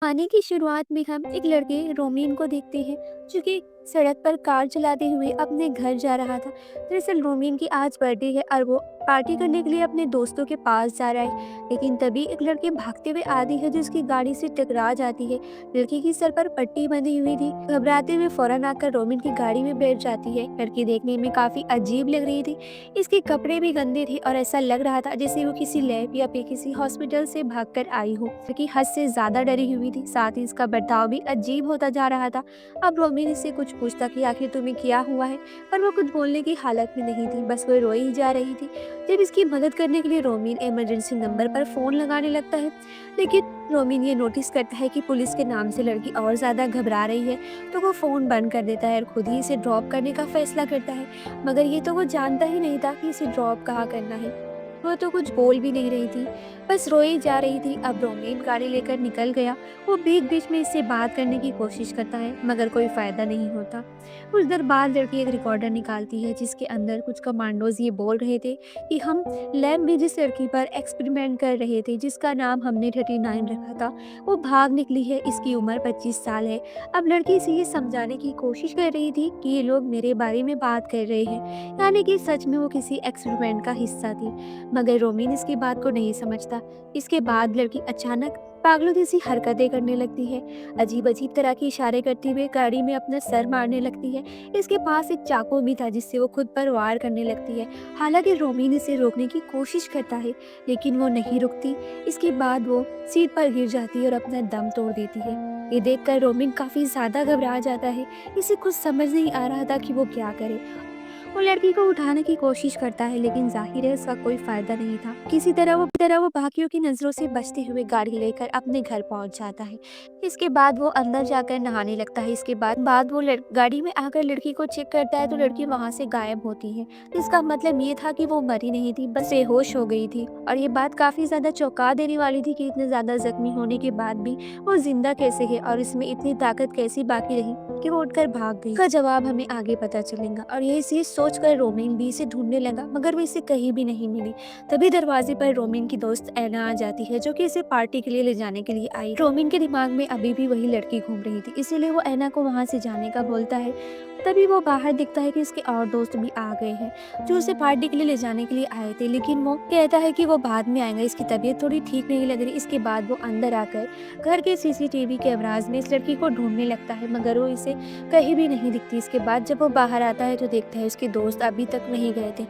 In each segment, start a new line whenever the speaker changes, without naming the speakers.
कहानी की शुरुआत में हम एक लड़के रोमिन को देखते हैं जो कि सड़क पर कार चलाते हुए अपने घर जा रहा था। दरअसल रोमिन की आज बर्थडे है और वो पार्टी करने के लिए अपने दोस्तों के पास जा रहा है, लेकिन तभी एक लड़के भागते हुए आती है जो उसकी गाड़ी से टकरा जाती है। लड़की की सर पर पट्टी बंधी हुई थी। घबराते हुए फौरन आकर रोमिन की गाड़ी में बैठ जाती है। लड़की देखने में काफी अजीब लग रही थी। इसके कपड़े भी गंदे थे और ऐसा लग रहा था जैसे वो किसी लैब या फिर किसी हॉस्पिटल से भागकर आई हो। लड़की हद से ज्यादा डरी हुई थी, साथ ही इसका बर्ताव भी अजीब होता जा रहा था। अब रोमिन इससे कुछ पूछता कि आखिर तुम्हें क्या हुआ है, पर वो कुछ बोलने की हालत में नहीं थी, बस वो रोई ही जा रही थी। जब इसकी मदद करने के लिए रोमिन इमरजेंसी नंबर पर फोन लगाने लगता है, लेकिन रोमिन ये नोटिस करता है कि पुलिस के नाम से लड़की और ज्यादा घबरा रही है, तो वो फोन बंद कर देता है और खुद ही इसे ड्रॉप करने का फैसला करता है। मगर ये तो वो जानता ही नहीं था कि इसे ड्रॉप कहाँ करना है। वो तो कुछ बोल भी नहीं रही थी, बस रोई जा रही थी। अब रोमिन गाड़ी लेकर निकल गया। वो बीच बीच में इससे बात करने की कोशिश करता है, मगर कोई फायदा नहीं होता। कुछ देर बाद लड़की एक रिकॉर्डर निकालती है जिसके अंदर कुछ कमांडोज ये बोल रहे थे कि हम लैब में जिस लड़की पर एक्सपेरिमेंट कर रहे थे, जिसका नाम हमने 39 रखा था, वो भाग निकली है। इसकी उम्र 25 साल है। अब लड़की इसे ये समझाने की कोशिश कर रही थी कि ये लोग मेरे बारे में बात कर रहे हैं, यानी कि सच में वो किसी एक्सपेरिमेंट का हिस्सा थी। मगर रोमिन इसकी बात को नहीं समझता। इसके बाद लड़की अचानक पागलों जैसी हरकतें करने लगती है। अजीब अजीब तरह के इशारे करते हुए गाड़ी में अपना सर मारने लगती है। इसके पास एक चाकू भी था जिससे वो खुद पर वार करने लगती है। हालांकि रोमिन इसे रोकने की कोशिश करता है, लेकिन वो नहीं रुकती। इसके बाद वो सीट पर गिर जाती है और अपना दम तोड़ देती है। ये देखकर रोमिन काफी ज्यादा घबरा जाता है। इसे कुछ समझ नहीं आ रहा था कि वो क्या करे। वो लड़की को उठाने की कोशिश करता है, लेकिन जाहिर है उसका कोई फायदा नहीं था। किसी तरह वो बाकियों की नजरों से बचते हुए गाड़ी लेकर अपने घर पहुंच जाता है। इसके बाद वो अंदर जाकर नहाने लगता है। इसके बाद वो गाड़ी में आकर लड़की को चेक करता है तो लड़की वहां से गायब होती है। इसका मतलब ये था कि वो मरी नहीं थी, बस बेहोश हो गई थी। और ये बात काफी ज्यादा चौंका देने वाली थी कि इतने ज्यादा जख्मी होने के बाद भी वो जिंदा कैसे है और इसमें इतनी ताकत कैसी बाकी रही कि वो उठकर भाग गई। इसका जवाब हमें आगे पता चलेगा। और यही चीज सोचकर रोमिन भी इसे ढूंढने लगा, मगर वो इसे कहीं भी नहीं मिली। तभी दरवाजे पर रोमिन की दोस्त ऐना आ जाती है जो कि इसे पार्टी के लिए ले जाने के लिए आई। रोमिन के दिमाग में अभी भी वही लड़की घूम रही थी, इसीलिए वो ऐना को वहां से जाने का बोलता है। तभी वो बाहर दिखता है कि उसके और दोस्त भी आ गए हैं जो उसे पार्टी के लिए ले जाने के लिए आए थे, लेकिन वो कहता है कि वो बाद में आएगा। इसकी तबीयत थोड़ी ठीक नहीं लग रही। इसके बाद वो अंदर आकर घर के सीसीटीवी कैमराज में इस लड़की को ढूंढने लगता है, मगर वो इसे कहीं भी नहीं दिखती। इसके बाद जब वो बाहर आता है तो देखता है उसके दोस्त अभी तक नहीं गए थे,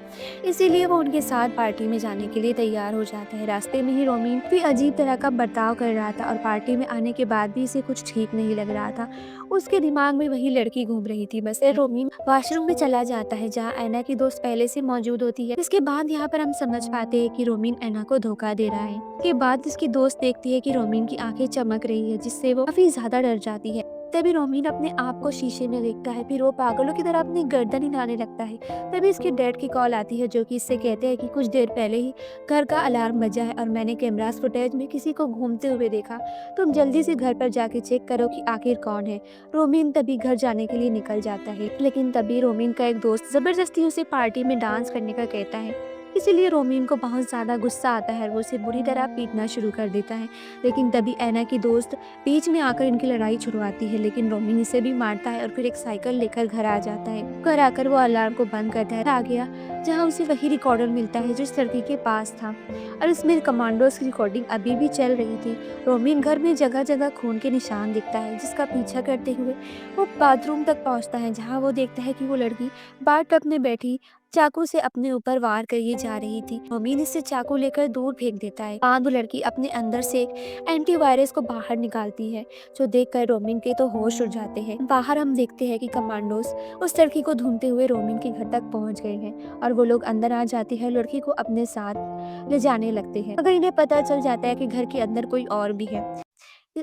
इसीलिए वो उनके साथ पार्टी में जाने के लिए तैयार हो जाता है। रास्ते में ही रोमिन भी अजीब तरह का बर्ताव कर रहा था और पार्टी में आने के बाद भी इसे कुछ ठीक नहीं लग रहा था। उसके दिमाग में वही लड़की घूम रही थी। बस रोमिन वॉशरूम में चला जाता है जहाँ ऐना की दोस्त पहले से मौजूद होती है। इसके बाद यहाँ पर हम समझ पाते हैं कि रोमिन ऐना को धोखा दे रहा है। इसके बाद इसकी दोस्त देखती है कि रोमिन की आंखें चमक रही है, जिससे वो काफी ज्यादा डर जाती है। तभी रोमिन अपने आप को शीशे में देखता है, फिर वो पागलों की तरह अपनी गर्दन हिलाने लगता है। तभी इसके डैड की कॉल आती है जो कि इससे कहते हैं कि कुछ देर पहले ही घर का अलार्म बजा है और मैंने कैमरास फुटेज में किसी को घूमते हुए देखा। तुम जल्दी से घर पर जाके चेक करो कि आखिर कौन है। रोमिन तभी घर जाने के लिए निकल जाता है, लेकिन तभी रोमिन का एक दोस्त जबरदस्ती उसे पार्टी में डांस करने का कहता है। इसीलिए रोमिन को बहुत ज्यादा गुस्सा आता है और वो उसे बुरी तरह पीटना शुरू कर देता है। लेकिन तभी ऐना की दोस्त बीच में आकर इनकी लड़ाई छुड़वाती है, लेकिन रोमिन इसे भी मारता है और फिर एक साइकिल लेकर घर आ जाता है। घर आकर वो अलार्म को बंद करता है। आ गया जहाँ उसे वही रिकॉर्डर मिलता है जो इस लड़की के पास था, और इसमें कमांडोज की रिकॉर्डिंग अभी भी चल रही थी। रोमिन घर में जगह जगह खून के निशान दिखता है, जिसका पीछा करते हुए वो बाथरूम तक पहुंचता है जहाँ वो देखता है कि वो लड़की बाथ में बैठी चाकू से अपने ऊपर वार करिए जा रही थी। रोमिन इससे चाकू लेकर दूर फेंक देता है। बाद वो लड़की अपने अंदर से एक एंटीवायरस को बाहर निकालती है, जो देखकर रोमिन के तो होश उड़ जाते हैं। बाहर हम देखते हैं कि कमांडोज उस लड़की को ढूंढते हुए रोमिन के घर तक पहुंच गए हैं और वो लोग अंदर आ जाते हैं, लड़की को अपने साथ ले जाने लगते हैं। मगर इन्हें पता चल जाता है कि घर के अंदर कोई और भी है।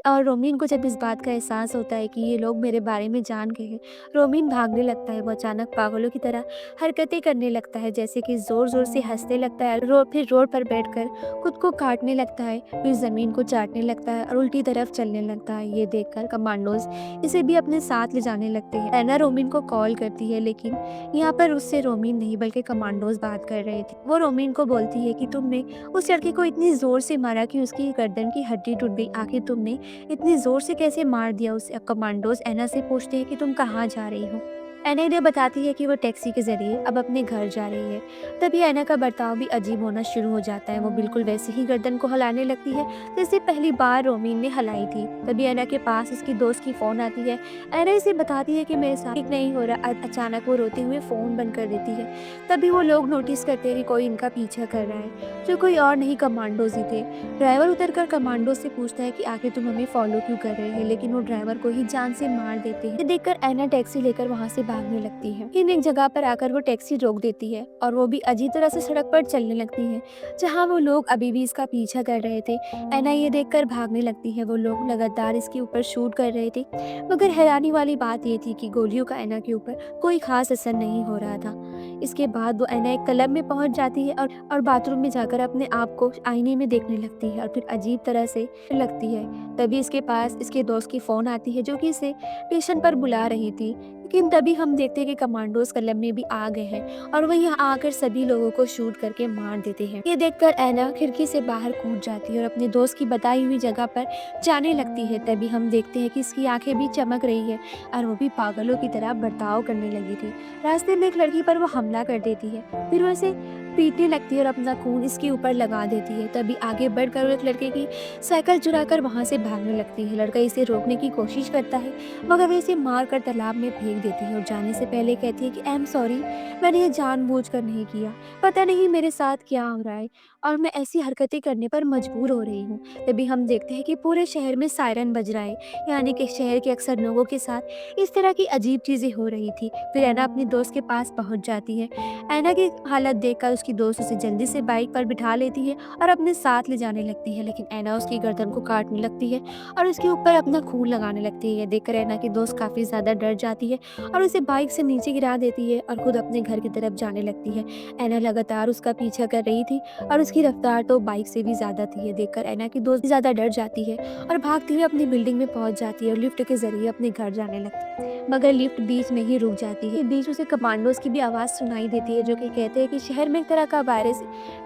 और रोमिन को जब इस बात का एहसास होता है कि ये लोग मेरे बारे में जान गए हैं, रोमिन भागने लगता है। वो अचानक पागलों की तरह हरकतें करने लगता है, जैसे कि जोर जोर से हंसने लगता है, फिर रोड पर बैठकर खुद को काटने लगता है, फिर जमीन को चाटने लगता है और उल्टी तरफ चलने लगता है। ये देखकर कमांडोज इसे भी अपने साथ ले जाने लगते हैं। ऐना रोमिन को कॉल करती है, लेकिन यहाँ पर उससे रोमिन नहीं बल्कि कमांडोज बात कर रहे थे। वो रोमिन को बोलती है कि तुमने उस लड़के को इतनी जोर से मारा कि उसकी गर्दन की हड्डी टूट गई। आखिर तुमने इतनी ज़ोर से कैसे मार दिया उसे। कमांडोज़ ऐना से पूछते हैं कि तुम कहाँ जा रही हो? ऐना इन्हें बताती है कि वो टैक्सी के ज़रिए अब अपने घर जा रही है। तभी ऐना का बर्ताव भी अजीब होना शुरू हो जाता है। वो बिल्कुल वैसे ही गर्दन को हिलाने लगती है जैसे पहली बार रोमीन ने हिलाई थी। तभी ऐना के पास उसकी दोस्त की फ़ोन आती है। ऐना इसे बताती है कि मेरे साथ ठीक नहीं हो रहा। अचानक वो रोते हुए फ़ोन बंद कर देती है। तभी वो लोग नोटिस करते हैं कि कोई इनका पीछा कर रहा है, जो कोई और नहीं कमांडोज़ ही थे। ड्राइवर उतरकर कमांडो से पूछता है कि आखिर तुम हमें फॉलो क्यों कर रहे हैं, लेकिन वो ड्राइवर को ही जान से मार देते हैं। ये देखकर ऐना टैक्सी लेकर वहाँ से भागने लगती है। लेकिन एक जगह पर आकर वो टैक्सी रोक देती है और वो भी अजीब तरह से सड़क पर चलने लगती है, जहाँ वो लोग अभी भी इसका पीछा कर रहे थे। ऐना ये देखकर भागने लगती है। वो लोग लगातार इसके ऊपर शूट कर रहे थे, मगर हैरानी वाली बात ये थी कि गोलियों का ऐना के ऊपर कोई खास असर नहीं हो रहा था। इसके बाद वो ऐना एक क्लब में पहुंच जाती है और बाथरूम में जाकर अपने आप को आईने में देखने लगती है और फिर अजीब तरह से लगती है। तभी इसके पास इसके दोस्त की फ़ोन आती है, जो कि इसे स्टेशन पर बुला रही थी। लेकिन तभी हम देखते हैं कि कमांडोज़ क्लब में भी आ गए हैं और वो यहाँ आकर सभी लोगों को शूट करके मार देते हैं। ये देखकर ऐना खिड़की से बाहर कूद जाती है और अपने दोस्त की बताई हुई जगह पर जाने लगती है। तभी हम देखते हैं कि इसकी आंखें भी चमक रही है और वो भी पागलों की तरह बर्ताव करने लगी थी। रास्ते में एक लड़की पर वो हमला कर देती है, फिर वो इसे पीटने लगती है और अपना खून इसके ऊपर लगा देती है। तभी आगे बढ़कर वो एक लड़के की साइकिल चुराकर वहाँ से भागने लगती है। लड़का इसे रोकने की कोशिश करता है, मगर वो इसे मारकर तालाब में फेंक देती है और जाने से पहले कहती है कि आई एम सॉरी, मैंने ये जानबूझकर नहीं किया। पता नहीं मेरे साथ क्या हो रहा है और मैं ऐसी हरकतें करने पर मजबूर हो रही हूँ। तभी हम देखते हैं कि पूरे शहर में सायरन बज रहा है, यानी कि शहर के अक्सर लोगों के साथ इस तरह की अजीब चीज़ें हो रही थी। फिर ऐना अपनी दोस्त के पास पहुँच जाती है। ऐना की हालत देखकर उसकी दोस्त उसे जल्दी से बाइक पर बिठा लेती है और अपने साथ ले जाने लगती है, लेकिन ऐना उसकी गर्दन को काटने लगती है और उसके ऊपर अपना खून लगाने लगती है। ये देखकर ऐना की दोस्त काफ़ी ज़्यादा डर जाती है और उसे बाइक से नीचे गिरा देती है और खुद अपने घर की तरफ जाने लगती है। ऐना लगातार उसका पीछा कर रही थी और उसकी रफ्तार तो बाइक से भी ज़्यादा थी। ये देखकर ऐना की दोस्त ज़्यादा डर जाती है और भागती हुई अपनी बिल्डिंग में पहुंच जाती है और लिफ्ट के ज़रिए अपने घर जाने लगती है, मगर लिफ्ट बीच में ही रुक जाती है। बीच उसे कमांडोज की भी आवाज़ सुनाई देती है, जो कि कहते हैं कि शहर में एक तरह का वायरस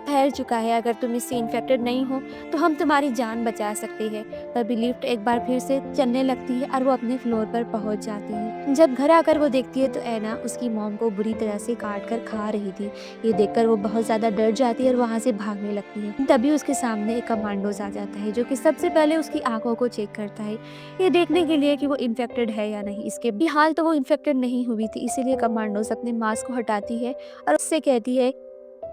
फैल चुका है, अगर तुम इससे इन्फेक्टेड नहीं हो तो हम तुम्हारी जान बचा सकते हैं। तभी लिफ्ट एक बार फिर से चलने लगती है और वो अपने फ्लोर पर पहुंच जाती है। जब घर आकर वो देखती है तो ऐना उसकी मॉम को बुरी तरह से काट कर खा रही थी। ये देखकर वो बहुत ज़्यादा डर जाती है और वहाँ से भागने लगती है। तभी उसके सामने एक कमांडोज आ जाता है, जो कि सबसे पहले उसकी आंखों को चेक करता है, ये देखने के लिए कि वो इन्फेक्टेड है या नहीं। इसके फिलहाल तो वो इन्फेक्टेड नहीं हुई थी, इसीलिए कमांडोज अपने मास्क को हटाती है और उससे कहती है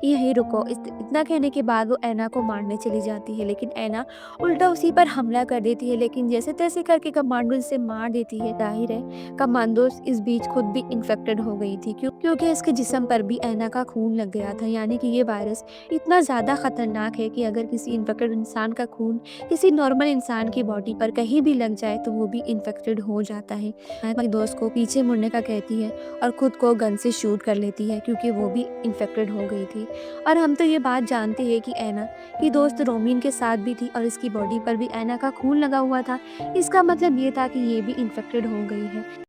यहीं रुको। इतना कहने के बाद वो ऐना को मारने चली जाती है, लेकिन ऐना उल्टा उसी पर हमला कर देती है। लेकिन जैसे तैसे करके कमांडो इसे मार देती है। जाहिर है कमांडो इस बीच खुद भी इन्फेक्टेड हो गई थी, क्योंकि इसके जिस्म पर भी ऐना का खून लग गया था। यानी कि ये वायरस इतना ज़्यादा खतरनाक है कि अगर किसी इन्फेक्टेड इंसान का खून किसी नॉर्मल इंसान की बॉडी पर कहीं भी लग जाए तो वो भी इन्फेक्टेड हो जाता है। अपने दोस्त को पीछे मुड़ने का कहती है और खुद को गन से शूट कर लेती है, क्योंकि वो भी इन्फेक्टेड हो गई थी। और हम तो ये बात जानते हैं कि ऐना की दोस्त रोमीन के साथ भी थी और इसकी बॉडी पर भी ऐना का खून लगा हुआ था। इसका मतलब ये था कि ये भी इन्फेक्टेड हो गई है।